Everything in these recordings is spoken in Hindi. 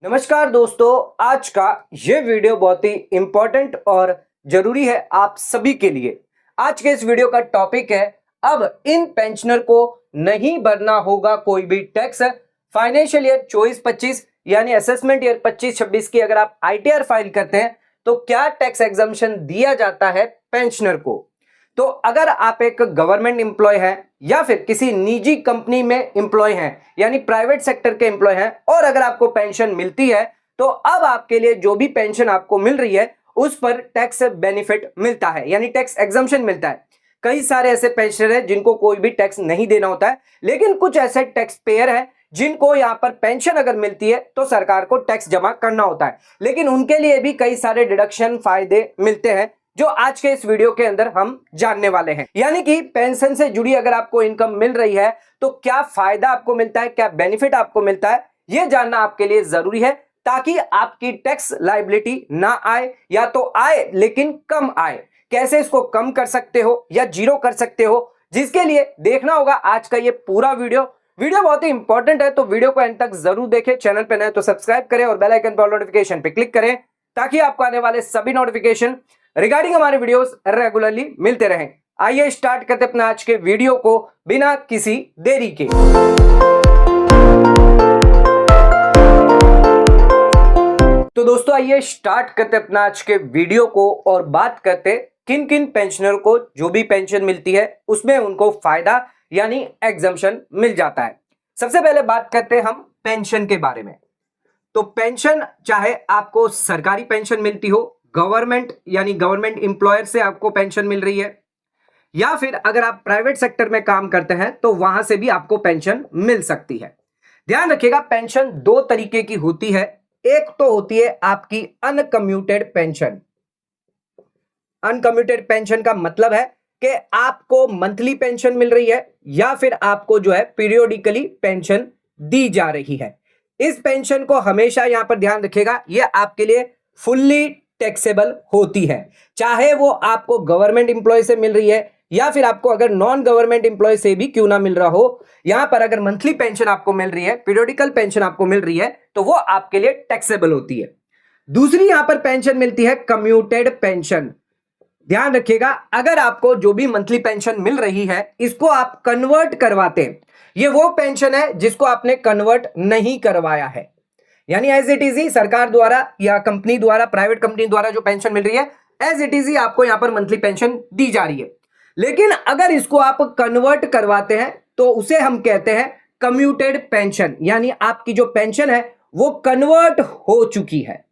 नमस्कार दोस्तों, आज का ये वीडियो बहुत ही इंपॉर्टेंट और जरूरी है आप सभी के लिए। आज के इस वीडियो का टॉपिक है, अब इन पेंशनर को नहीं भरना होगा कोई भी टैक्स। फाइनेंशियल ईयर 24-25 यानी असेसमेंट ईयर 25-26 की अगर आप आईटीआर फाइल करते हैं तो क्या टैक्स एग्जम्पशन दिया जाता है पेंशनर को। तो अगर आप एक गवर्नमेंट एम्प्लॉय हैं या फिर किसी निजी कंपनी में एम्प्लॉय हैं यानी प्राइवेट सेक्टर के एम्प्लॉय हैं और अगर आपको पेंशन मिलती है तो अब आपके लिए जो भी पेंशन आपको मिल रही है उस पर टैक्स बेनिफिट मिलता है यानी टैक्स एग्जम्पशन मिलता है। कई सारे ऐसे पेंशनर हैं जिनको कोई भी टैक्स नहीं देना होता है, लेकिन कुछ ऐसे टैक्स पेयर हैं जिनको यहां पर पेंशन अगर मिलती है तो सरकार को टैक्स जमा करना होता है, लेकिन उनके लिए भी कई सारे डिडक्शन फायदे मिलते हैं जो आज के इस वीडियो के अंदर हम जानने वाले हैं। यानी कि पेंशन से जुड़ी अगर आपको इनकम मिल रही है तो क्या फायदा आपको मिलता है, क्या बेनिफिट आपको मिलता है, यह जानना आपके लिए जरूरी है ताकि आपकी टैक्स लायबिलिटी ना आए या तो आए लेकिन कम आए। कैसे इसको कम कर सकते हो या जीरो कर सकते हो, जिसके लिए देखना होगा आज का ये पूरा वीडियो बहुत ही इंपॉर्टेंट है। तो वीडियो को एंड तक जरूर देखें। चैनल पे नए तो सब्सक्राइब करें और बेल आइकन पर नोटिफिकेशन पे क्लिक करें ताकि आपको आने वाले सभी नोटिफिकेशन रिगार्डिंग हमारे वीडियोस रेगुलरली मिलते रहें। आइए स्टार्ट करते अपना आज के वीडियो को बिना किसी देरी के। तो दोस्तों आइए स्टार्ट करते अपना आज के वीडियो को और बात करते किन किन पेंशनर को जो भी पेंशन मिलती है उसमें उनको फायदा यानी एग्जम्पशन मिल जाता है। सबसे पहले बात करते हैं हम पेंशन के बारे में। तो पेंशन चाहे आपको सरकारी पेंशन मिलती हो, गवर्नमेंट यानी गवर्नमेंट एम्प्लॉयर से आपको पेंशन मिल रही है, या फिर अगर आप प्राइवेट सेक्टर में काम करते हैं तो वहां से भी आपको पेंशन मिल सकती है। ध्यान रखिएगा, पेंशन दो तरीके की होती है। एक तो होती है आपकी अनकम्यूटेड पेंशन। अनकम्यूटेड पेंशन का मतलब है कि आपको मंथली पेंशन मिल रही है या फिर आपको जो है पीरियोडिकली पेंशन दी जा रही है। इस पेंशन को हमेशा यहां पर ध्यान रखिएगा, यह आपके लिए फुल्ली टैक्सेबल होती है, चाहे वो आपको गवर्नमेंट एम्प्लॉय से मिल रही है या फिर आपको अगर नॉन गवर्नमेंट एम्प्लॉय से भी क्यों ना मिल रहा हो। यहां पर अगर मंथली पेंशन आपको मिल रही है, पीरियोडिकल पेंशन आपको मिल रही है तो वो आपके लिए टैक्सेबल होती है। दूसरी यहां पर पेंशन मिलती है कम्यूटेड पेंशन। ध्यान रखिएगा, अगर आपको जो भी मंथली पेंशन मिल रही है इसको आप कन्वर्ट करवाते हैं, ये वो पेंशन है जिसको आपने कन्वर्ट नहीं करवाया है, यानी एज इट इज ही सरकार द्वारा या कंपनी द्वारा, प्राइवेट कंपनी द्वारा जो पेंशन मिल रही है एज इट इज ही आपको यहां पर मंथली पेंशन दी जा रही है। लेकिन अगर इसको आप कन्वर्ट करवाते हैं तो उसे हम कहते हैं कम्यूटेड पेंशन, यानी आपकी जो पेंशन है वो कन्वर्ट हो चुकी है।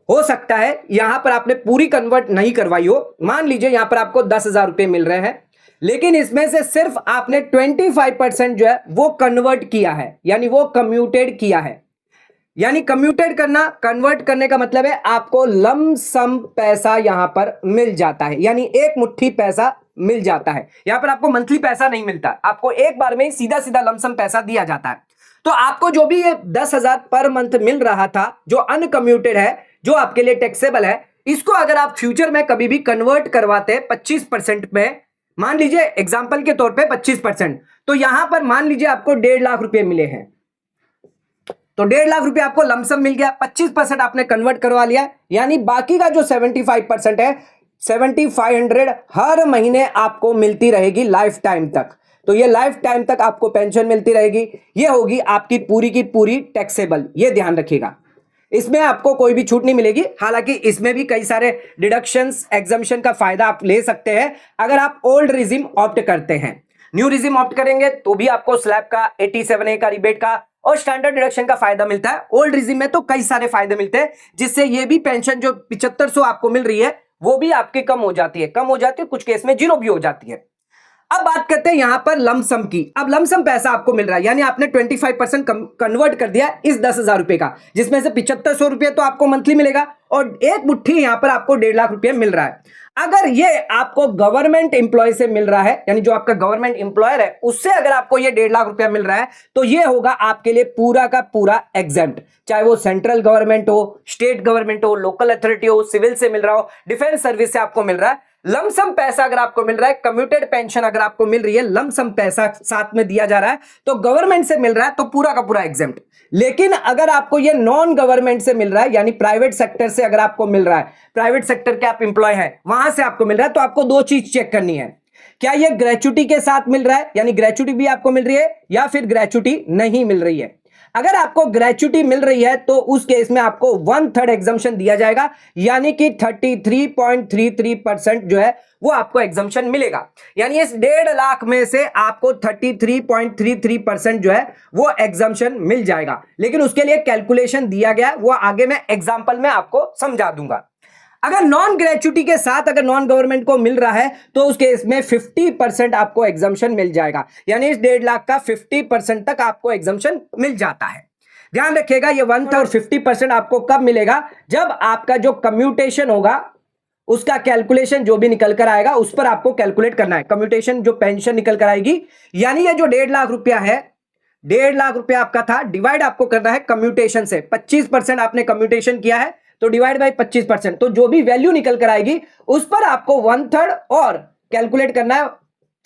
हो सकता है यहां पर आपने पूरी कन्वर्ट नहीं करवाई हो, मान लीजिए यहां पर आपको 10,000 रुपए मिल रहे हैं, लेकिन इसमें से सिर्फ आपने 25% जो है वो कन्वर्ट किया है, यानी वो कम्यूटेड किया है। यानी कम्यूटेड करना, कन्वर्ट करने का मतलब है आपको लमसम पैसा यहां पर मिल जाता है, यानी एक मुट्ठी पैसा मिल जाता है। यहां पर आपको मंथली पैसा नहीं मिलता, आपको एक बार में ही सीधा सीधा लमसम पैसा दिया जाता है। तो आपको जो भी ये 10,000 पर मंथ मिल रहा था जो अनकम्यूटेड है, जो आपके लिए टैक्सेबल है, इसको अगर आप फ्यूचर में कभी भी कन्वर्ट करवाते 25% में, मान लीजिए एग्जाम्पल के तौर पर 25%, तो यहां पर मान लीजिए आपको 1.5 लाख रुपए मिले हैं, तो 1.5 लाख रुपए आपको लमसम मिल गया, 25% आपने कन्वर्ट करवा लिया, यानी बाकी का जो 75% है 7500 हर महीने आपको मिलती रहेगी लाइफ टाइम तक। तो ये लाइफ टाइम तक आपको पेंशन मिलती रहेगी, ये होगी आपकी पूरी की पूरी टैक्सेबल। ये ध्यान रखिएगा, इसमें आपको कोई भी छूट नहीं मिलेगी। हालांकि इसमें भी कई सारे डिडक्शंस, एग्जम्पशन का फायदा आप ले सकते हैं अगर आप ओल्ड रिजिम ऑप्ट करते हैं। न्यू रिजिम ऑप्ट करेंगे तो भी आपको स्लैब का 87A का रिबेट का और स्टैंडर्ड डिडक्शन का फायदा मिलता है। ओल्ड रिजिम में तो कई सारे फायदे मिलते हैं, जिससे ये भी पेंशन जो 7500 आपको मिल रही है वो भी आपकी कम हो जाती है, कुछ केस में जीरो भी हो जाती है। अब बात करते हैं यहां पर लमसम की। अब लमसम पैसा आपको मिल रहा है, यानी आपने 25% कन्वर्ट कर दिया इस 10,000 रुपए का, जिसमें से 7500 रुपए तो आपको मंथली मिलेगा और एक मुट्ठी यहां पर आपको 1.5 लाख रुपए मिल रहा है। अगर ये आपको गवर्नमेंट एम्प्लॉय से मिल रहा है, यानी जो आपका गवर्नमेंट एम्प्लॉयर है उससे अगर आपको ये 1.5 लाख रुपया मिल रहा है तो ये होगा आपके लिए पूरा का पूरा एग्जेम्प्ट, चाहे वो सेंट्रल गवर्नमेंट हो, स्टेट गवर्नमेंट हो, लोकल अथॉरिटी हो, सिविल से मिल रहा हो, डिफेंस सर्विस से आपको मिल रहा है। लमसम पैसा अगर आपको मिल रहा है, कम्यूटेड पेंशन अगर आपको मिल रही है, लमसम पैसा साथ में दिया जा रहा है, तो गवर्नमेंट से मिल रहा है तो पूरा का पूरा एग्जेम्प्ट। लेकिन अगर आपको ये नॉन गवर्नमेंट से मिल रहा है, यानी प्राइवेट सेक्टर से अगर आपको मिल रहा है, प्राइवेट सेक्टर के आप इंप्लॉय हैं, वहां से आपको मिल रहा है, तो आपको दो चीज चेक करनी है। क्या ये ग्रेच्युटी के साथ मिल रहा है, यानी ग्रेच्युटी भी आपको मिल रही है, या फिर ग्रेच्युटी नहीं मिल रही है। अगर आपको ग्रेच्युटी मिल रही है तो उस केस में आपको 1/3 एग्जम्पशन दिया जाएगा, यानी कि 33.33% जो है वो आपको एग्जम्पशन मिलेगा। यानी इस 1.5 लाख में से आपको 33.33% जो है वो एग्जम्पशन मिल जाएगा। लेकिन उसके लिए कैलकुलेशन दिया गया, वो आगे मैं एग्जाम्पल में आपको समझा दूंगा। अगर नॉन ग्रेच्युटी के साथ अगर नॉन गवर्नमेंट को मिल रहा है तो उस केस में 50% आपको एग्जम्पशन मिल जाएगा, यानी इस 1.5 लाख का 50% तक आपको एग्जम्पशन मिल जाता है। ध्यान रखिएगा, ये 1/3 और 50% आपको कब मिलेगा, जब आपका जो कम्यूटेशन होगा उसका कैलकुलेशन जो भी निकल कर आएगा उस पर आपको कैलकुलेट करना है। कम्यूटेशन जो पेंशन निकल कर आएगी, यानी ये जो 1.5 लाख रुपया है, 1.5 लाख रुपया आपका था, डिवाइड आपको करना है कम्यूटेशन से। 25% आपने कम्यूटेशन किया है तो डिवाइड बाय 25%, तो जो भी वैल्यू निकल कर आएगी उस पर आपको 1/3 और कैलकुलेट करना है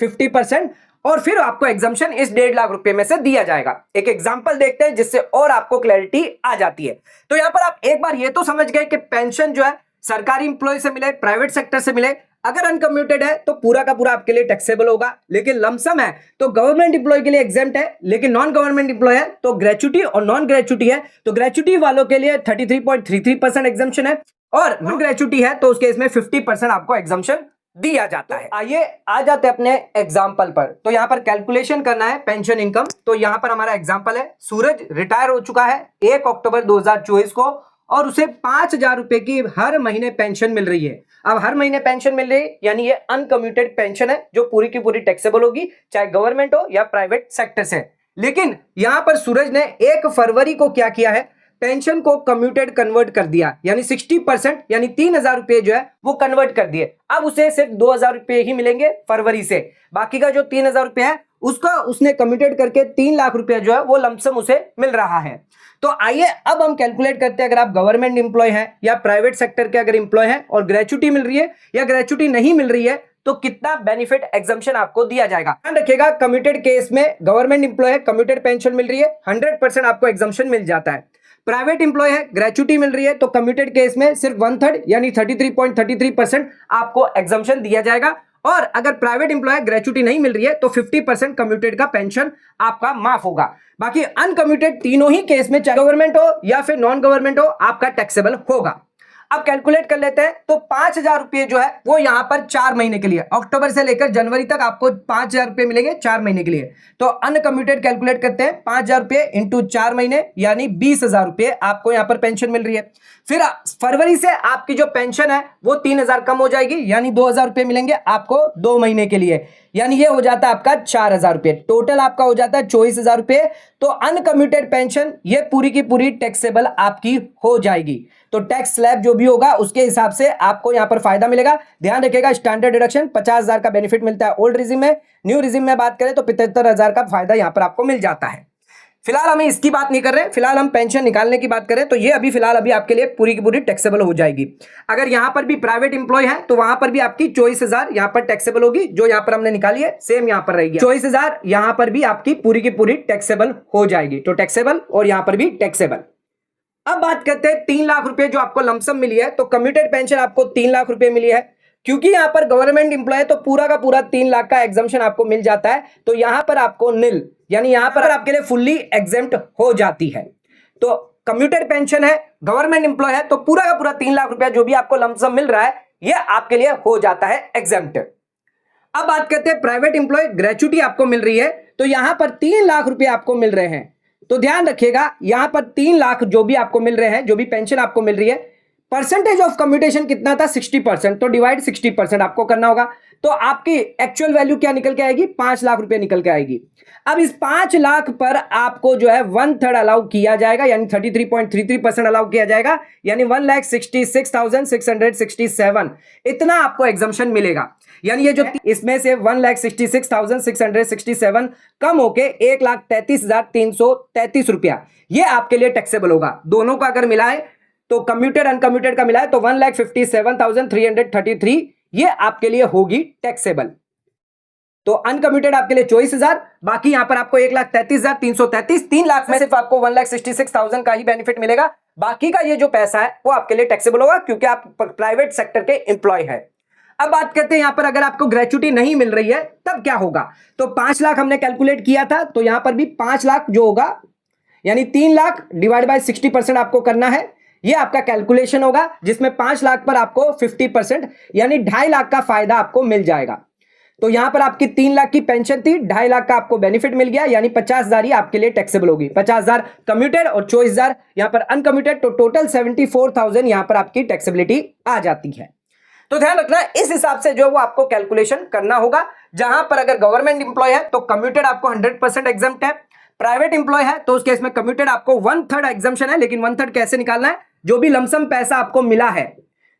50%, और फिर आपको एग्जम्पशन इस 1.5 लाख रुपए में से दिया जाएगा। एक एग्जांपल देखते हैं जिससे और आपको क्लैरिटी आ जाती है। तो यहां पर आप एक बार ये तो समझ गए कि पेंशन जो है सरकारी इंप्लॉय से मिले, प्राइवेट सेक्टर से मिले, अगर अनकम्यूटेड है तो पूरा का पूरा आपके लिए टैक्सेबल होगा, लेकिन लमसम है तो गवर्नमेंट इंप्लॉय के लिए एग्जेम्प्ट है, लेकिन नॉन गवर्नमेंट इंप्लॉय है तो ग्रेच्युटी और नॉन ग्रेच्युटी है तो ग्रेच्युटी वालों के लिए 33.33% एग्जम्पशन है, और नॉन ग्रेच्युटी है तो उसके इसमें 50% आपको एग्जम्पशन दिया जाता है। आइए आ जाते हैं अपने एग्जाम्पल पर। तो यहां पर कैलकुलेशन करना है पेंशन इनकम। तो यहां पर हमारा एग्जाम्पल है, सूरज रिटायर हो चुका है 1 अक्टूबर 2024 को, और उसे 5,000 रुपए की हर महीने पेंशन मिल रही है। अब हर महीने पेंशन मिल रही है, यानी ये अनकम्यूटेड पेंशन है जो पूरी की पूरी टैक्सेबल होगी, चाहे गवर्नमेंट हो या प्राइवेट सेक्टर से। लेकिन यहां पर सूरज ने 1 फरवरी को क्या किया है, पेंशन को कम्यूटेड कन्वर्ट कर दिया, यानी 60%, यानी 3,000 रुपए जो है वो कन्वर्ट कर दिए। अब उसे सिर्फ 2,000 रुपए ही मिलेंगे फरवरी से, बाकी का जो 3,000 रुपए है उसका उसने कम्यूटेड करके 3 लाख रुपए जो है वो लमसम उसे मिल रहा है। तो आइए अब हम कैलकुलेट करते हैं, अगर आप गवर्नमेंट इंप्लॉय हैं या प्राइवेट सेक्टर के अगर इंप्लॉय हैं और ग्रेच्युटी मिल रही है या ग्रेच्युटी नहीं मिल रही है तो कितना बेनिफिट एग्जम्पशन आपको दिया जाएगा। ध्यान रखिएगा, कम्यूटेड केस में गवर्नमेंट इंप्लॉय है, कम्यूटेड पेंशन मिल रही है, 100% आपको एग्जम्पशन मिल जाता है। प्राइवेट इंप्लॉय है, ग्रेच्युटी मिल रही है, तो कम्यूटेड केस में सिर्फ 1/3 यानी 33.33% आपको एग्जम्पशन दिया जाएगा, और अगर प्राइवेट इंप्लॉय ग्रेच्युटी नहीं मिल रही है तो 50% कम्यूटेड का पेंशन आपका माफ होगा। बाकी अनकम्यूटेड तीनों ही केस में, चाहे गवर्नमेंट हो या फिर नॉन गवर्नमेंट हो, आपका टैक्सेबल होगा। अब कैलकुलेट कर लेते हैं। तो 5,000 रुपए जो है वो यहां पर 4 महीने के लिए, अक्टूबर से लेकर जनवरी तक आपको 5,000 रुपए मिलेंगे 4 महीने के लिए। तो अनकम्यूटेड कैलकुलेट करते हैं, 5,000 रुपए इंटू 4 महीने यानी 20,000 रुपए आपको यहां पर पेंशन मिल रही है। फिर फरवरी से आपकी जो पेंशन है वो 3,000 कम हो जाएगी, यानी 2,000 रुपए मिलेंगे आपको 2 महीने के लिए, यानी ये हो जाता है आपका 4,000 रुपए। टोटल आपका हो जाता है 24,000 रुपए। तो अनकम्यूटेड पेंशन ये पूरी की पूरी टैक्सेबल आपकी हो जाएगी। तो टैक्स स्लैब जो भी होगा उसके हिसाब से आपको यहां पर फायदा मिलेगा। ध्यान रखिएगा, स्टैंडर्ड डिडक्शन 50,000 का बेनिफिट मिलता है ओल्ड रिजिम में, न्यू रिजिम में बात करें तो 75,000 का फायदा यहां पर आपको मिल जाता है। फिलहाल हम इसकी बात नहीं कर रहे, फिलहाल हम पेंशन निकालने की बात करें तो ये अभी फिलहाल अभी आपके लिए पूरी की पूरी टैक्सेबल हो जाएगी। अगर यहां पर भी प्राइवेट इंप्लॉय है तो वहां पर भी आपकी 24,000 यहां पर टैक्सेबल होगी, जो यहां पर हमने निकाली है सेम यहां पर रहेगी। 24,000 यहां पर भी आपकी पूरी की पूरी टैक्सेबल हो जाएगी। तो टैक्सेबल और यहां पर भी टैक्सेबल। अब बात करते हैं 3 लाख रुपए जो आपको लमसम मिली है। तो कम्यूटेड पेंशन आपको 3 लाख रुपए मिली है, क्योंकि यहां पर गवर्नमेंट इंप्लॉय तो पूरा का पूरा 3 लाख का एग्जम्पशन आपको मिल जाता है, तो यहां पर आपको निल, यानी यहां पर आपके लिए फुल्ली एग्जेम्प्ट हो जाती है। तो कम्यूटेड पेंशन है, गवर्नमेंट इंप्लॉय है, तो पूरा का पूरा 3 लाख रुपया जो भी आपको लमसम मिल रहा है यह आपके लिए हो जाता है एग्जेम्प्ट। अब बात करते हैं प्राइवेट इंप्लॉय, ग्रेच्युटी आपको मिल रही है तो यहां पर 3 लाख रुपए आपको मिल रहे हैं। तो ध्यान रखिएगा, यहां पर 3 लाख जो भी आपको मिल रहे हैं, जो भी पेंशन आपको मिल रही है, परसेंटेज ऑफ कम्यूटेशन कितना था 60%, तो डिवाइड 60% आपको करना होगा। तो आपकी एक्चुअल वैल्यू क्या निकल के आएगी, 5 लाख रुपए निकल के आएगी। अब इस 5 लाख पर आपको जो है 1/3 अलाउ किया जाएगा, यानी 33.33% अलाउ किया जाएगा, यानी 1,66,667 इतना आपको एग्जम्पशन मिलेगा। यानी ये जो इसमें से 1,66,667 कम होके 1,33,333 रुपया ये आपके लिए टैक्सेबल होगा। दोनों का अगर मिलाए तो कम्यूटेड अनकम्यूटेड का मिला है तो 1,57,333 ये आपके लिए होगी टैक्सेबल। तो अनकम्यूटेड आपके लिए 24,000, बाकी यहां पर आपको 1,33,333, 3 लाख में सिर्फ आपको 1,66,000 का ही बेनिफिट मिलेगा। बाकी का ये जो पैसा है वो आपके लिए टैक्सेबल होगा क्योंकि आप प्राइवेट सेक्टर के एम्प्लॉय है। अब बात करते हैं यहां पर अगर आपको ग्रेच्युटी नहीं मिल रही है तब क्या होगा। तो 5 लाख हमने कैलकुलेट किया था, तो यहां पर भी 5 लाख जो होगा यानी 3 लाख डिवाइड बाय 60% आपको करना है, ये आपका कैलकुलेशन होगा, जिसमें 5 लाख पर आपको 50% यानी 2.5 लाख का फायदा आपको मिल जाएगा। तो यहां पर आपकी 3 लाख की पेंशन थी, 2.5 लाख का आपको बेनिफिट मिल गया, यानी 50,000 ही आपके लिए टैक्सेबल होगी। 50,000 कम्यूटेड और 24,000 यहां पर अनकम्यूटेड, तो टोटल 74,000 यहां पर आपकी टैक्सेबिलिटी आ जाती है। तो ध्यान रखना इस हिसाब से जो वो आपको कैलकुलेशन करना होगा। जहां पर अगर गवर्नमेंट इंप्लॉय है तो कम्यूटेड आपको 100% एग्जम्प्ट है, प्राइवेट इंप्लॉय है तो उस केस में कम्यूटेड आपको 1/3 एग्जम्पशन है। लेकिन 1/3 कैसे निकालना है, जो भी लमसम पैसा आपको मिला है,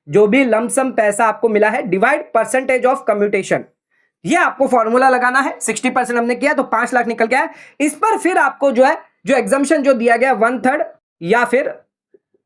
जो भी लमसम पैसा आपको मिला है डिवाइड परसेंटेज ऑफ कम्यूटेशन, ये आपको फॉर्मूला लगाना है। 60% हमने किया तो 5 लाख निकल गया है। इस पर फिर आपको जो है जो एग्जम्पशन जो दिया गया 1/3 या फिर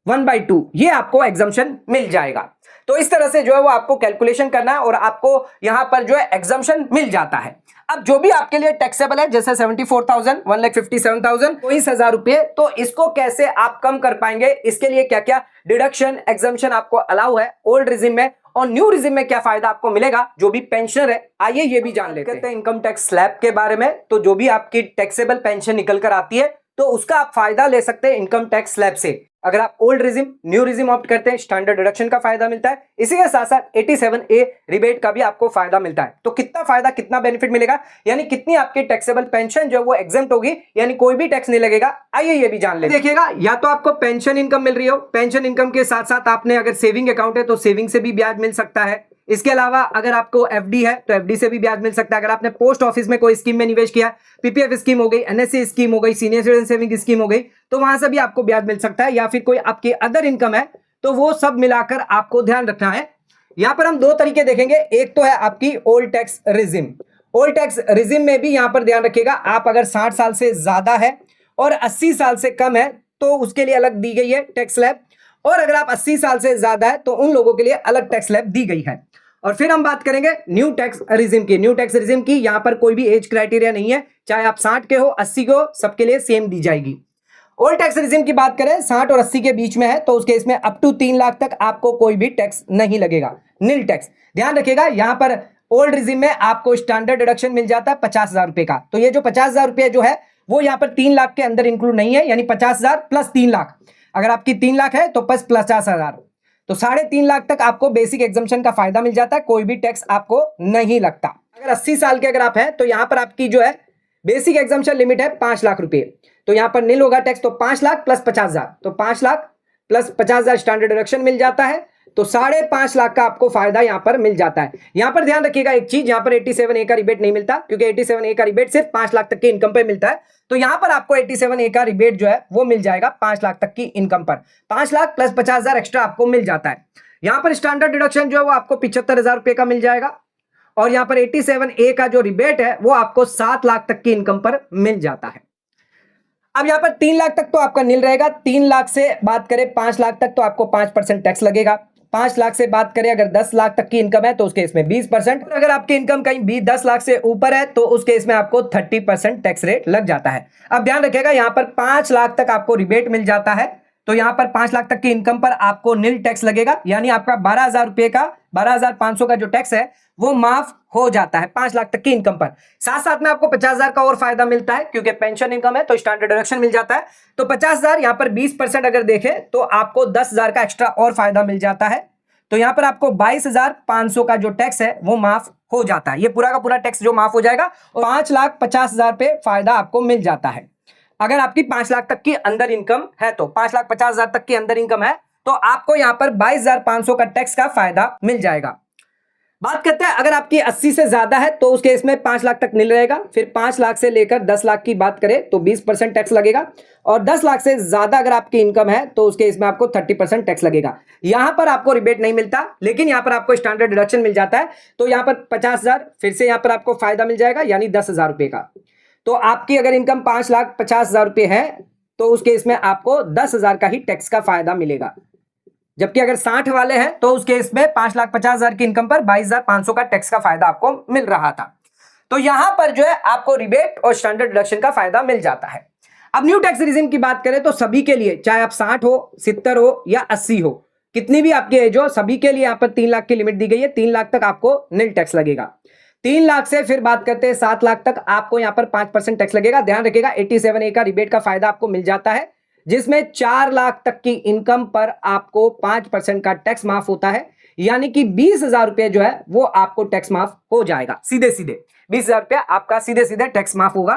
1/2 ये आपको एग्जम्पशन मिल जाएगा। तो इस तरह से जो है वो आपको कैलकुलेशन करना है और आपको यहां पर जो है एग्जम्पशन मिल जाता है। अब जो भी आपके लिए टैक्सेबल है जैसे 74,000, 1,57,000, 23,000 रुपए, तो इसको कैसे आप कम कर पाएंगे, इसके लिए क्या क्या डिडक्शन एग्जम्पशन आपको अलाउ है ओल्ड रिजिम में और न्यू रिजिम में क्या फायदा आपको मिलेगा जो भी पेंशनर है, आइए ये भी जान लेते हैं इनकम टैक्स स्लैब के बारे में। तो जो भी आपकी टैक्सेबल पेंशन निकल कर आती है तो उसका आप फायदा ले सकते हैं इनकम टैक्स स्लैब से। अगर आप old regime new regime opt करते हैं स्टैंडर्ड डिडक्शन का फायदा मिलता है, इसी के साथ साथ 87A रिबेट का भी आपको फायदा मिलता है। तो कितना फायदा कितना बेनिफिट मिलेगा, यानी कितनी आपकी टैक्सेबल पेंशन जो है वो एग्जेम्प्ट होगी, यानी कोई भी टैक्स नहीं लगेगा, आइए ये भी जान ले। देखिएगा या तो आपको पेंशन इनकम मिल रही हो, पेंशन इनकम के साथ साथ आपने अगर सेविंग अकाउंट है तो सेविंग से भी ब्याज मिल सकता है। इसके अलावा अगर आपको एफडी है तो एफडी से भी ब्याज मिल सकता है। अगर आपने पोस्ट ऑफिस में कोई स्कीम में निवेश किया, पीपीएफ स्कीम हो गई, एनएससी स्कीम हो गई, सीनियर सिटीजन सेविंग स्कीम हो गई, तो वहां से भी आपको ब्याज मिल सकता है। या फिर कोई आपकी अदर इनकम है तो वो सब मिलाकर आपको ध्यान रखना है। यहां पर हम 2 तरीके देखेंगे, एक तो है आपकी old tax regime. Old tax regime में भी यहां पर ध्यान रखिएगा, आप अगर 60 साल से ज्यादा है और 80 साल से कम है तो उसके लिए अलग दी गई है टैक्स स्लैब, और अगर आप 80 साल से ज्यादा है तो उन लोगों के लिए अलग टैक्स स्लैब दी गई है। और फिर हम बात करेंगे न्यू टैक्स रिजिम की। न्यू टैक्स रिजिम की यहां पर कोई भी एज क्राइटेरिया नहीं है, चाहे आप 60 के हो 80 के हो, सबके लिए सेम दी जाएगी। ओल्ड टैक्स रिजिम की बात करें 60 और 80 के बीच में है तो उस केस में अप टू 3 लाख तक आपको कोई भी टैक्स नहीं लगेगा, नील टैक्स। ध्यान रखिएगा यहां पर ओल्ड रिजिम में आपको स्टैंडर्ड डिडक्शन मिल जाता है 50,000 रुपए का। तो ये जो 50,000 रुपए जो है वो यहां पर 3 लाख के अंदर इंक्लूड नहीं है, यानी 50,000 प्लस 3 लाख। अगर आपकी 3 लाख है तो प्लस 50,000, तो 3.5 लाख तक आपको बेसिक एग्जम्पशन का फायदा मिल जाता है, कोई भी टैक्स आपको नहीं लगता। अगर 80 साल के अगर आप हैं तो यहां पर आपकी जो है बेसिक एग्जम्पशन लिमिट है 5 लाख रुपए, तो यहां पर नील होगा टैक्स। तो 5 लाख प्लस 50,000, तो 5 लाख प्लस 50,000 स्टैंडर्ड डिडक्शन मिल जाता है, तो 5.5 लाख का आपको फायदा यहां पर मिल जाता है। यहां पर ध्यान रखिएगा एक चीज, यहां पर 87A का रिबेट नहीं मिलता, क्योंकि 87A का रिबेट सिर्फ 5 लाख तक की इनकम पे मिलता है। तो यहां पर आपको 87A का रिबेट जो है वो मिल जाएगा 5 लाख तक की इनकम पर। 5 लाख प्लस 50,000 एक्स्ट्रा आपको मिल जाता है। यहां पर स्टैंडर्ड डिडक्शन जो है वो आपको 75,000 रुपए का मिल जाएगा, और यहां पर 87A का जो रिबेट है वो आपको 7 लाख तक की इनकम पर मिल जाता है। अब यहां पर 3 लाख तक तो आपका नील रहेगा। 3 लाख से बात करें 5 लाख तक तो आपको 5% टैक्स लगेगा। 5 लाख से बात करें अगर 10 लाख तक की इनकम है तो उसके इसमें 20%, अगर आपकी इनकम कहीं भी 10 लाख से ऊपर है तो उसके इसमें आपको 30% टैक्स रेट लग जाता है। अब ध्यान रखिएगा यहां पर 5 लाख तक आपको रिबेट मिल जाता है, तो यहां पर 5 लाख तक की इनकम पर आपको नील टैक्स लगेगा, यानी आपका 12,000 रुपए का 12,500 का जो टैक्स है वो माफ हो जाता है 5 लाख तक की इनकम पर। साथ साथ में आपको 50,000 का और फायदा मिलता है, क्योंकि पेंशन इनकम है तो स्टैंडर्ड डिडक्शन मिल जाता है। तो 50,000 यहां पर 20% अगर देखें तो आपको 10,000 का एक्स्ट्रा और फायदा मिल जाता है। तो यहां पर आपको 22,500 का जो टैक्स है वो माफ हो जाता है। ये पूरा का पूरा टैक्स जो माफ हो जाएगा, 5,50,000 पे फायदा आपको मिल जाता है। अगर आपकी 5 लाख तक की अंदर इनकम है तो 5,50,000 तक की अंदर इनकम है तो आपको यहां पर 22,500 का टैक्स का फायदा मिल जाएगा। बात करते हैं अगर आपकी 80 से ज्यादा है तो उसके इसमें 5 लाख तक मिल रहेगा। फिर 5 लाख से लेकर 10 लाख की बात करें तो 20% टैक्स लगेगा, और 10 लाख से ज्यादा अगर आपकी इनकम है तो उसके इसमें आपको 30% टैक्स लगेगा। यहां पर आपको रिबेट नहीं मिलता, लेकिन यहां पर आपको स्टैंडर्ड डिडक्शन मिल जाता है। तो यहां पर 50,000 फिर से यहां पर आपको फायदा मिल जाएगा, यानी 10,000 रुपए का। तो आपकी अगर इनकम 5,50,000 रुपए है तो उसके इसमें आपको 10,000 का ही टैक्स का फायदा मिलेगा। जबकि अगर 60 वाले हैं तो उस केस में 5,50,000 की इनकम पर 22,500 का टैक्स का फायदा आपको मिल रहा था। तो यहां पर जो है आपको रिबेट और स्टैंडर्ड डिडक्शन का फायदा मिल जाता है। अब न्यू टैक्स रिजिम की बात करें तो सभी के लिए, चाहे आप 60 हो, 70 हो या 80 हो, कितनी भी आपकी एज हो, सभी के लिए यहां पर 3 लाख की लिमिट दी गई है। 3 लाख तक आपको नील टैक्स लगेगा। 3 लाख से फिर बात करते हैं 7 लाख तक, आपको यहां पर 5% टैक्स लगेगा। ध्यान रखिएगा 87A का रिबेट का फायदा आपको मिल जाता है, जिसमें 4 लाख तक की इनकम पर आपको 5% का टैक्स माफ होता है, यानी कि 20,000 रुपए जो है वो आपको टैक्स माफ हो जाएगा। सीधे सीधे 20,000 रुपया आपका सीधे सीधे टैक्स माफ होगा।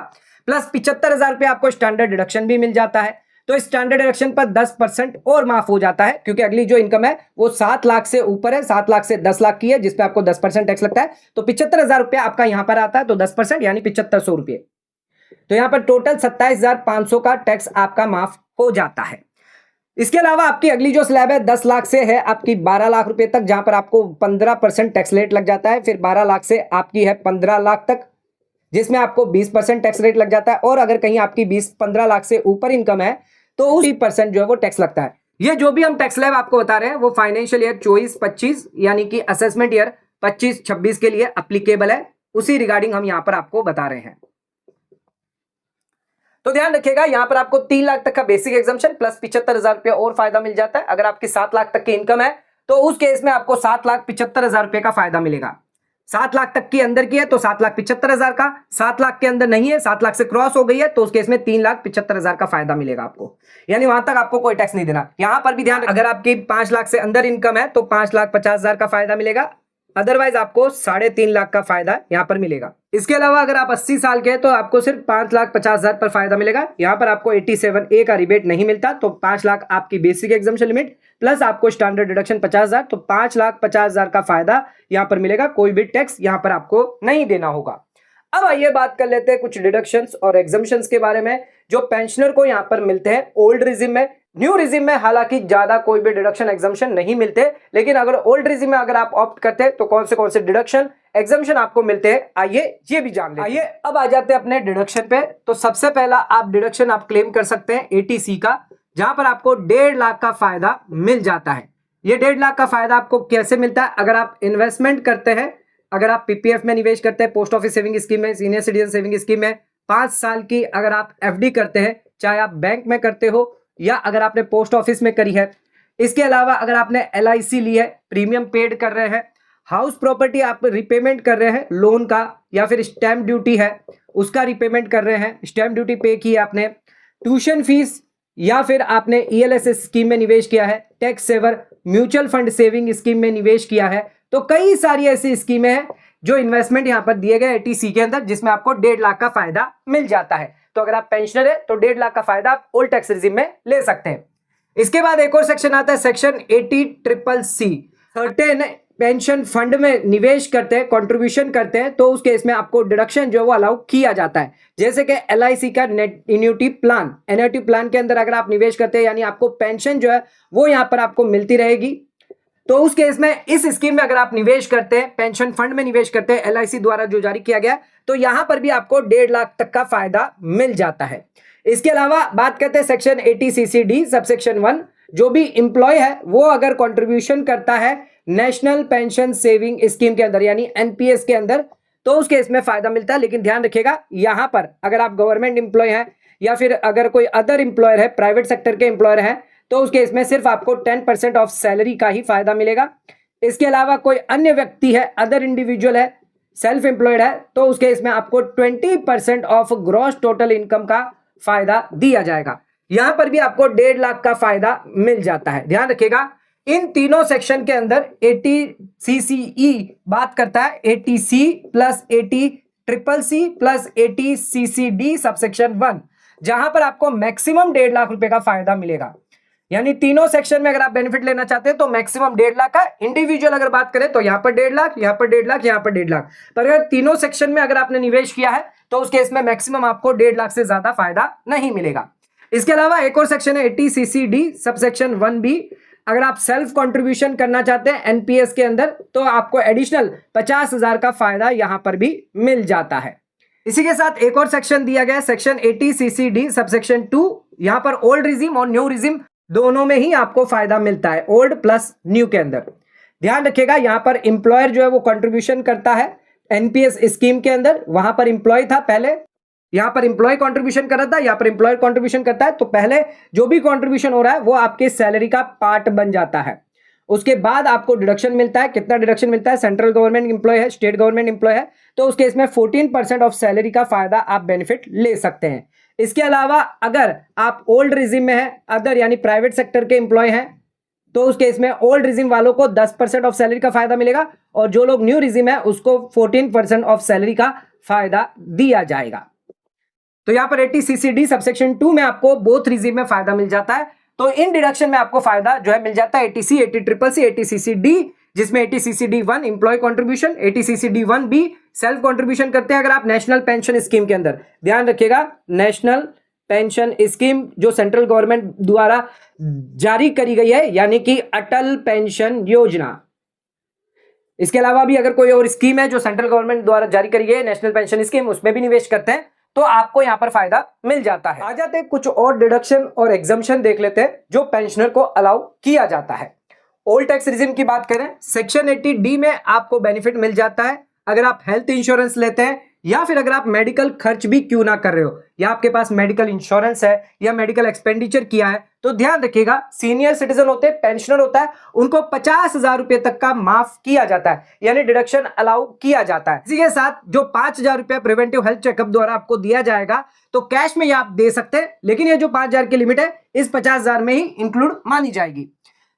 प्लस 75,000 रुपया आपको स्टैंडर्ड डिडक्शन भी मिल जाता है। तो स्टैंडर्ड डिडक्शन पर 10% और माफ हो जाता है, क्योंकि अगली जो इनकम है वो 7 लाख से ऊपर है, 7 लाख से 10 लाख की है, जिसपे आपको 10% टैक्स लगता है। तो 75,000 रुपया आपका यहां पर आता है, तो 10% यानी 7500 रुपये। तो यहां पर टोटल 27,500 का टैक्स आपका माफ हो जाता है। इसके अलावा आपकी अगली जो स्लैब है 10 लाख से है आपकी 12 लाख रुपए तक, जहां पर आपको 15% टैक्स रेट लग जाता है। फिर 12 लाख से आपकी है 15 लाख तक, जिसमें आपको 20% टैक्स रेट लग जाता है। और अगर कहीं आपकी 15 लाख से ऊपर इनकम है तो उसी % जो है वो टैक्स लगता है। ये जो भी हम टैक्स स्लैब आपको बता रहे हैं वो फाइनेंशियल ईयर 24-25 यानी कि असेसमेंट ईयर 25-26 के लिए अप्लीकेबल है, उसी रिगार्डिंग हम यहां पर आपको बता रहे हैं। तो ध्यान रखिएगा यहां पर आपको 3 लाख तक का बेसिक एग्जम्पशन प्लस 75,000 रुपया और फायदा मिल जाता है। अगर आपकी 7 लाख तक की इनकम है तो उस केस में आपको 7,75,000 रुपए का फायदा मिलेगा। 7 लाख तक की अंदर की है तो 7,75,000 का, 7 लाख के अंदर नहीं है, 7 लाख से क्रॉस हो गई है, तो उस केस में 3,75,000 का फायदा मिलेगा आपको, यानी वहां तक आपको कोई टैक्स नहीं देना। यहां पर भी ध्यान, अगर आपकी 5 लाख से अंदर इनकम है तो 5,50,000 का फायदा मिलेगा, अदरवाइज आपको 3.5 लाख का फायदा यहां पर मिलेगा। इसके अलावा अगर आप 80 साल के हैं तो आपको सिर्फ 5,50,000 पर फायदा मिलेगा। यहां पर आपको 87A का रिबेट नहीं मिलता, तो 5 लाख आपकी बेसिक एग्जम्पशन लिमिट प्लस आपको स्टैंडर्ड डिडक्शन 50,000, तो 5,50,000 का फायदा यहां पर मिलेगा। कोई भी टैक्स यहां पर आपको नहीं देना होगा। अब आइए बात कर लेते हैं कुछ डिडक्शंस और एग्जम्पशंस के बारे में जो पेंशनर को यहां पर मिलते हैं ओल्ड रिजिम में। न्यू रिजिम में हालांकि ज्यादा कोई भी डिडक्शन एग्जम्पशन नहीं मिलते, लेकिन अगर ओल्ड रिजिम में अगर आप ऑप्ट करते हैं तो कौन से डिडक्शन एग्जम्पशन आपको मिलते हैं, आइए ये भी जान लेते हैं। आइए अब आ जाते हैं अपने डिडक्शन पे। तो सबसे पहला आप डिडक्शन आप क्लेम कर सकते हैं ATC का, जहां पर आपको 1.5 लाख का फायदा मिल जाता है। ये 1.5 लाख का फायदा आपको कैसे मिलता है? अगर आप इन्वेस्टमेंट करते हैं, अगर आप PPF में निवेश करते हैं, पोस्ट ऑफिस सेविंग स्कीम में, सीनियर सिटीजन सेविंग स्कीम में, 5 साल की अगर आप FD करते हैं, चाहे आप बैंक में करते हो या अगर आपने पोस्ट ऑफिस में करी है, इसके अलावा अगर आपने LIC ली है, प्रीमियम पेड कर रहे हैं, हाउस प्रॉपर्टी आप रिपेमेंट कर रहे हैं लोन का, या फिर स्टैम्प ड्यूटी है उसका रिपेमेंट कर रहे हैं, स्टैम्प ड्यूटी पे की है आपने, ट्यूशन फीस, या फिर आपने ELS स्कीम में निवेश किया है, tax saver mutual fund saving scheme में निवेश किया है, तो कई सारी ऐसी स्कीमें हैं जो इन्वेस्टमेंट यहां पर दिए गए ATC के अंदर, जिसमें आपको 1.5 लाख का फायदा मिल जाता है। तो अगर आप पेंशनर है तो 1.5 लाख का फायदा आप ओल्ड टैक्स रिजिम में ले सकते हैं। इसके बाद एक और सेक्शन आता है section 80CCC। Certain pension fund में निवेश करते हैं, कंट्रीब्यूशन करते हैं, तो उस केस में आपको डिडक्शन जो है वो अलाउ किया जाता है। जैसे कि LIC का net annuity plan, annuity plan के अंदर अगर आप निवेश करते हैं, यानी आपको पेंशन जो है वो यहां पर आपको मिलती रहेगी, तो उस केस में इस स्कीम में अगर आप निवेश करते हैं, पेंशन फंड में निवेश करते हैं LIC द्वारा जो जारी किया गया, तो यहां पर भी आपको 1.5 लाख तक का फायदा मिल जाता है। इसके अलावा बात करते हैं सेक्शन 80CCD सबसेक्शन 1, जो भी इंप्लॉय है वो अगर कंट्रीब्यूशन करता है नेशनल पेंशन सेविंग स्कीम के अंदर यानी NPS के अंदर, तो उस केस में फायदा मिलता है। लेकिन ध्यान रखिएगा यहां पर अगर आप गवर्नमेंट इंप्लॉय हैं या फिर अगर कोई अदर इंप्लॉयर है, प्राइवेट सेक्टर के इंप्लॉयर हैं, तो उस केस में सिर्फ आपको 10% ऑफ सैलरी का ही फायदा मिलेगा। इसके अलावा कोई अन्य व्यक्ति है, अदर इंडिविजुअल है, सेल्फ एम्प्लॉयड है, तो उस केस में आपको 20% ऑफ ग्रॉस टोटल इनकम का फायदा दिया जाएगा। यहां पर भी आपको 1.5 लाख का फायदा मिल जाता है। ध्यान रखिएगा इन तीनों सेक्शन के अंदर 80CCE बात करता है ATC plus 80CCC plus 80CCD subsection 1, जहां पर आपको मैक्सिमम 1.5 लाख रुपए का फायदा मिलेगा। यानी तीनों सेक्शन में अगर आप बेनिफिट लेना चाहते हैं तो मैक्सिमम 1.5 लाख का। इंडिविजुअल अगर बात करें तो यहां पर 1.5 लाख, यहां पर 1.5 लाख, यहां पर 1.5 लाख, पर अगर तीनों सेक्शन में अगर आपने निवेश किया है तो उस केस में मैक्सिमम आपको 1.5 लाख से ज्यादा फायदा नहीं मिलेगा। इसके अलावा एक और सेक्शन है 80CCD सबसेक्शन 1B। अगर आप सेल्फ कंट्रीब्यूशन करना चाहते हैं NPS के अंदर तो आपको एडिशनल 50,000 का फायदा यहां पर भी मिल जाता है। इसी के साथ एक और सेक्शन दिया गया है सेक्शन 80CCD सबसेक्शन 2। यहां पर ओल्ड रिजिम और न्यू रिजिम दोनों में ही आपको फायदा मिलता है, ओल्ड प्लस न्यू के अंदर। ध्यान रखिएगा यहां पर इंप्लॉयर जो है वो कंट्रीब्यूशन करता है एनपीएस स्कीम के अंदर, वहां पर इंप्लॉय था पहले, यहां पर इंप्लॉय कंट्रीब्यूशन कर रहा था, यहां पर इंप्लॉयर कंट्रीब्यूशन करता है, तो पहले जो भी कंट्रीब्यूशन हो रहा है वो आपके सैलरी का पार्ट बन जाता है। उसके बाद आपको डिडक्शन मिलता है। कितना डिडक्शन मिलता है? सेंट्रल गवर्नमेंट इंप्लॉय है, स्टेट गवर्नमेंट इंप्लॉय है, तो उस केस में 14% ऑफ सैलरी का फायदा आप बेनिफिट ले सकते हैं। इसके अलावा अगर आप ओल्ड रिजिम में है, अदर यानी प्राइवेट सेक्टर के इंप्लॉय हैं, तो उस केस में ओल्ड रिजिम वालों को 10% ऑफ सैलरी का फायदा मिलेगा, और जो लोग न्यू रिजिम है उसको 14% ऑफ सैलरी का फायदा दिया जाएगा। तो यहां पर 80CCD सबसेक्शन 2 में आपको बोथ रिजिम में फायदा मिल जाता है। तो इन डिडक्शन में आपको फायदा जो है मिल जाता है 80C, 80CCC, 80CCD, जिसमें 80CCD1 employee contribution, 80CCD1B self contribution करते हैं अगर आप नेशनल पेंशन स्कीम के अंदर। ध्यान रखिएगा, नेशनल पेंशन स्कीम जो सेंट्रल गवर्नमेंट द्वारा जारी करी गई है, यानी कि अटल पेंशन योजना। इसके अलावा भी अगर कोई और स्कीम है जो सेंट्रल गवर्नमेंट द्वारा जारी करी गई है, नेशनल पेंशन स्कीम, उसमें भी निवेश करते हैं तो आपको यहां पर फायदा मिल जाता है। आ जाते हैं कुछ और डिडक्शन और एग्जम्पशन देख लेते हैं जो पेंशनर को अलाउ किया जाता है। ओल्ड टैक्स रिजिम की बात करें, सेक्शन 80D में आपको बेनिफिट मिल जाता है अगर आप हेल्थ इंश्योरेंस लेते हैं, या फिर अगर आप मेडिकल खर्च भी क्यों ना कर रहे हो, या आपके पास मेडिकल इंश्योरेंस है या मेडिकल एक्सपेंडिचर किया है, तो ध्यान रखिएगा सीनियर सिटीजन होते हैं, पेंशनर होता है, उनको 50,000 रुपए तक का माफ किया जाता है, यानी डिडक्शन अलाउ किया जाता है। इसी के साथ जो 5,000 रुपया प्रिवेंटिव हेल्थ चेकअप द्वारा आपको दिया जाएगा, तो कैश में ये आप दे सकते हैं, लेकिन ये जो 5,000 की लिमिट है इस 50,000 में ही इंक्लूड मानी जाएगी।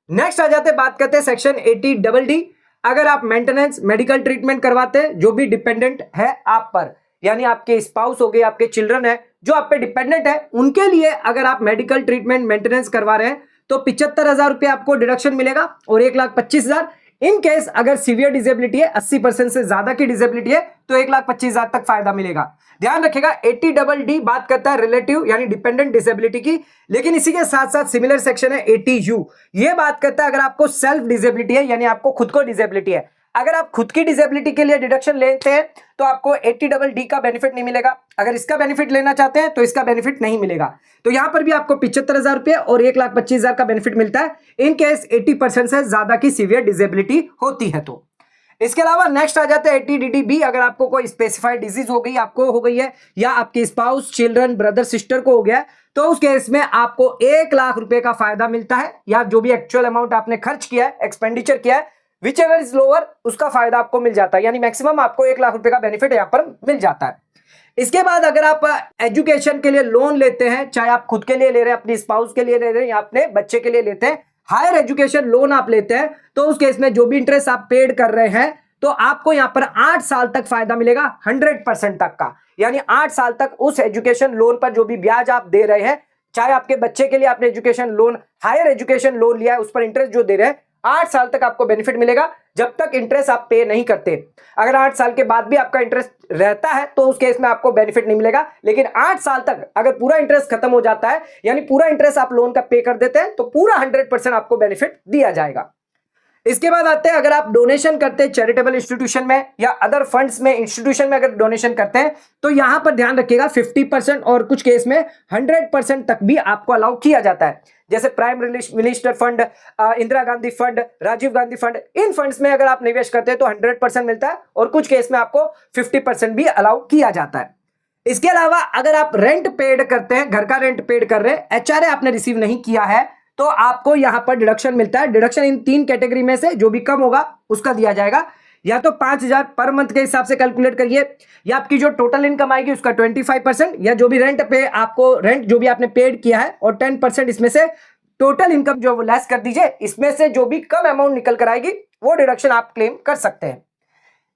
नेक्स्ट आ जाते हैं, बात करते हैं सेक्शन 80DD। अगर आप मेंटेनेंस मेडिकल ट्रीटमेंट करवाते हैं जो भी डिपेंडेंट है आप पर, यानी आपके स्पाउस हो गए, आपके चिल्ड्रन है जो आप पे डिपेंडेंट है, उनके लिए अगर आप मेडिकल ट्रीटमेंट मेंटेनेंस करवा रहे हैं तो 75,000 रुपये आपको डिडक्शन मिलेगा, और 1,25,000 इन केस अगर सीवियर डिसेबिलिटी है, 80% से ज्यादा की डिसेबिलिटी है, तो 1,25,000 तक फायदा मिलेगा। ध्यान रखिएगा 80DD बात करता है रिलेटिव यानी डिपेंडेंट डिसेबिलिटी की, लेकिन इसी के साथ साथ सिमिलर सेक्शन है 80U, ये बात करता है अगर आपको सेल्फ डिसेबिलिटी है, यानी आपको खुद को डिसेबिलिटी है। अगर आप खुद की डिसेबिलिटी के लिए डिडक्शन लेते हैं तो आपको 80DD का बेनिफिट नहीं मिलेगा, अगर इसका बेनिफिट लेना चाहते हैं तो इसका बेनिफिट नहीं मिलेगा। तो यहां पर भी आपको 75,000 रुपये और 1,25,000 का बेनिफिट मिलता है इन केस 80% से ज्यादा की सीवियर डिसेबिलिटी होती है। तो इसके अलावा नेक्स्ट आ जाता है 80DDB। अगर आपको कोई स्पेसिफाइड डिजीज हो गई, आपको हो गई है, या आपके स्पाउस, चिल्ड्रन, ब्रदर, सिस्टर को हो गया है, तो उस केस में आपको 1,00,000 रुपए का फायदा मिलता है, या जो भी एक्चुअल अमाउंट आपने खर्च किया है, एक्सपेंडिचर किया है, विच एवर इज लोअर, उसका फायदा आपको मिल जाता है, यानी मैक्सिमम आपको 1,00,000 रुपए का बेनिफिट यहां पर मिल जाता है। इसके बाद अगर आप एजुकेशन के लिए लोन लेते हैं, चाहे आप खुद के लिए ले रहे हैं, अपनी स्पाउस के लिए ले रहे हैं, या अपने बच्चे के लिए लेते हैं, हायर एजुकेशन लोन आप लेते हैं, तो उस केस में जो भी इंटरेस्ट आप पेड कर रहे हैं, तो आपको यहां पर 8 साल तक फायदा मिलेगा 100% तक का, यानी 8 साल तक उस एजुकेशन लोन पर जो भी ब्याज आप दे रहे हैं, चाहे आपके बच्चे के लिए आपने education loan, higher education loan लिया है, उस पर इंटरेस्ट जो दे रहे हैं, 8 साल तक आपको बेनिफिट मिलेगा, जब तक इंटरेस्ट आप पे नहीं करते। अगर 8 साल के बाद भी आपका इंटरेस्ट रहता है तो उस केस में आपको बेनिफिट नहीं मिलेगा, लेकिन 8 साल तक अगर पूरा इंटरेस्ट खत्म हो जाता है, यानी पूरा इंटरेस्ट आप लोन का पे कर देते हैं, तो पूरा 100% आपको बेनिफिट दिया जाएगा। इसके बाद आते हैं, अगर आप डोनेशन करते हैं चैरिटेबल इंस्टीट्यूशन में या अदर फंड्स में, इंस्टीट्यूशन में अगर डोनेशन करते हैं, तो यहां पर ध्यान रखिएगा 50% और कुछ केस में 100% तक भी आपको अलाउ किया जाता है, जैसे prime minister fund, Indira Gandhi fund, Rajiv Gandhi fund, इन फंड्स में अगर आप निवेश करते हैं तो 100% मिलता है, और कुछ केस में आपको 50% भी अलाउ किया जाता है। इसके अलावा अगर आप रेंट पेड करते हैं, घर का रेंट पेड कर रहे हैं, HRA आपने रिसीव नहीं किया है, तो आपको यहां पर डिडक्शन मिलता है। डिडक्शन इन 3 कैटेगरी में से जो भी कम होगा उसका दिया जाएगा, या तो 5,000 पर मंथ के हिसाब से कैलकुलेट करिए, या आपकी जो टोटल इनकम आएगी उसका 25%, या जो भी रेंट पे आपको, रेंट जो भी आपने पेड किया है, और 10% इसमें से टोटल इनकम जो वो लेस कर दीजिए, इसमें से जो भी कम अमाउंट निकल कर आएगी वो डिडक्शन आप क्लेम कर सकते हैं।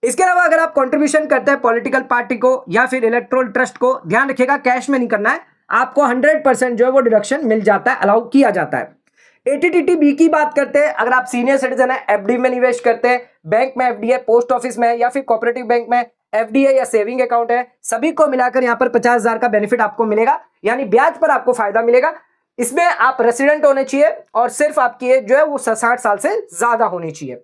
इसके अलावा अगर आप कंट्रीब्यूशन करते हैं पॉलिटिकल पार्टी को या फिर इलेक्टोरल ट्रस्ट को, ध्यान रखिएगा कैश में नहीं करना है, आपको 100% जो है वो डिडक्शन मिल जाता है, अलाउ किया जाता है। 80DD की बात करते हैं, अगर आप सीनियर सिटीजन है, एफडी में निवेश करते हैं, बैंक में एफडी है, पोस्ट ऑफिस में या फिर कोऑपरेटिव बैंक में एफडी है या सेविंग अकाउंट है, सभी को मिलाकर यहाँ पर 50,000 का बेनिफिट आपको मिलेगा, यानी ब्याज पर आपको फायदा मिलेगा। इसमें आप रेसिडेंट होने चाहिए और सिर्फ आपकी एज जो है वो 60 साल से ज्यादा होनी चाहिए।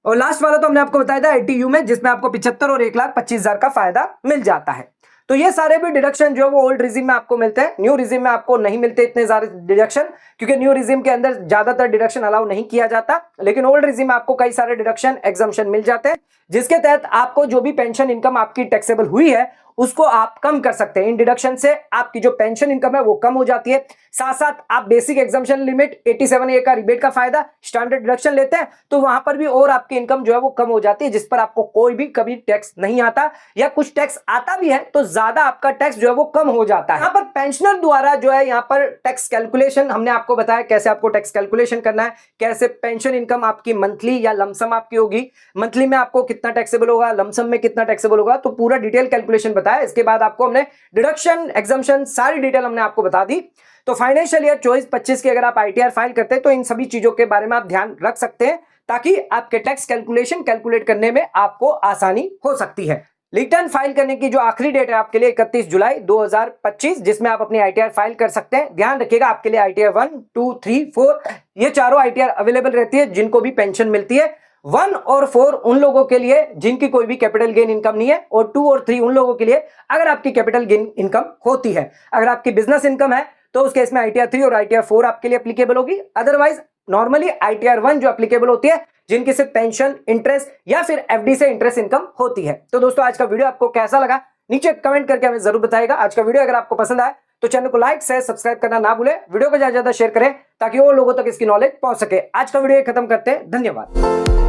और लास्ट वाला तो हमने आपको बताया था 80U में, जिसमें आपको 75 और 1,25,000 का फायदा मिल जाता है। तो ये सारे भी डिडक्शन जो है वो ओल्ड रिजिम में आपको मिलते हैं, न्यू रिजिम में आपको नहीं मिलते इतने सारे डिडक्शन, क्योंकि न्यू रिजिम के अंदर ज्यादातर डिडक्शन अलाउ नहीं किया जाता। लेकिन ओल्ड रिजिम में आपको कई सारे डिडक्शन एग्जम्पशन मिल जाते हैं, जिसके तहत आपको जो भी पेंशन इनकम आपकी टैक्सेबल हुई है उसको आप कम कर सकते हैं। इन डिडक्शन से आपकी जो पेंशन इनकम है वो कम हो जाती है। साथ साथ आप बेसिक एग्जम्पशन लिमिट 87A का रिबेट का फायदा स्टैंडर्ड डिडक्शन लेते हैं तो वहां पर भी और आपकी इनकम जो है वो कम हो जाती है, जिस पर आपको कोई भी कभी टैक्स नहीं आता, या कुछ टैक्स आता भी है तो ज्यादा आपका टैक्स जो है वो कम हो जाता है। यहाँ पर पेंशनर द्वारा जो है यहाँ पर टैक्स कैलकुलेशन हमने आपको बताया कैसे आपको टैक्स कैलकुलेशन करना है, कैसे पेंशन इनकम आपकी मंथली या लमसम आपकी होगी, मंथली में आपको कितना टैक्सेबल होगा, लमसम में कितना टैक्सेबल होगा, तो पूरा डिटेल कैलकुलेशन बताया। इसके बाद आपको हमने डिडक्शन एग्जम्पशन सारी डिटेल हमने आपको बता दी। तो फाइनेंशियल ईयर 24-25 की अगर आप आईटीआर फाइल करते हैं तो इन सभी चीजों के बारे में आप ध्यान रख सकते हैं, ताकि आपके टैक्स कैलकुलेशन कैलकुलेट करने में आपको आसानी हो सकती है। रिटर्न फाइल करने की जो आखिरी डेट है आपके लिए 31 जुलाई 2025, जिसमें आप अपनी आईटीआर फाइल कर सकते हैं। ध्यान रखिएगा आपके लिए आईटीआर 1, 2, 3, 4 ये चारों आईटीआर अवेलेबल रहती है जिनको भी पेंशन मिलती है। 1 और 4 उन लोगों के लिए जिनकी कोई भी कैपिटल गेन इनकम नहीं है, और 2 और 3 उन लोगों के लिए अगर आपकी कैपिटल गेन इनकम होती है। अगर आपकी बिजनेस इनकम है तो उस केस में आईटीआर 3 और आईटीआर 4 आपके लिए एप्लीकेबल होगी। अदरवाइज नॉर्मली आईटीआर 1 जो एप्लीकेबल होती है जिनकी सिर्फ पेंशन, इंटरेस्ट या फिर एफडी से इंटरेस्ट इनकम होती है। तो दोस्तों आज का वीडियो आपको कैसा लगा नीचे कमेंट करके हमें जरूर बताइएगा। आज का वीडियो अगर आपको पसंद आए तो चैनल को लाइक शेयर सब्सक्राइब करना ना भूलें, वीडियो को ज्यादा से ज्यादा शेयर करें ताकि और लोगों तक इसकी नॉलेज पहुंच सके। आज का वीडियो खत्म करते हैं, धन्यवाद।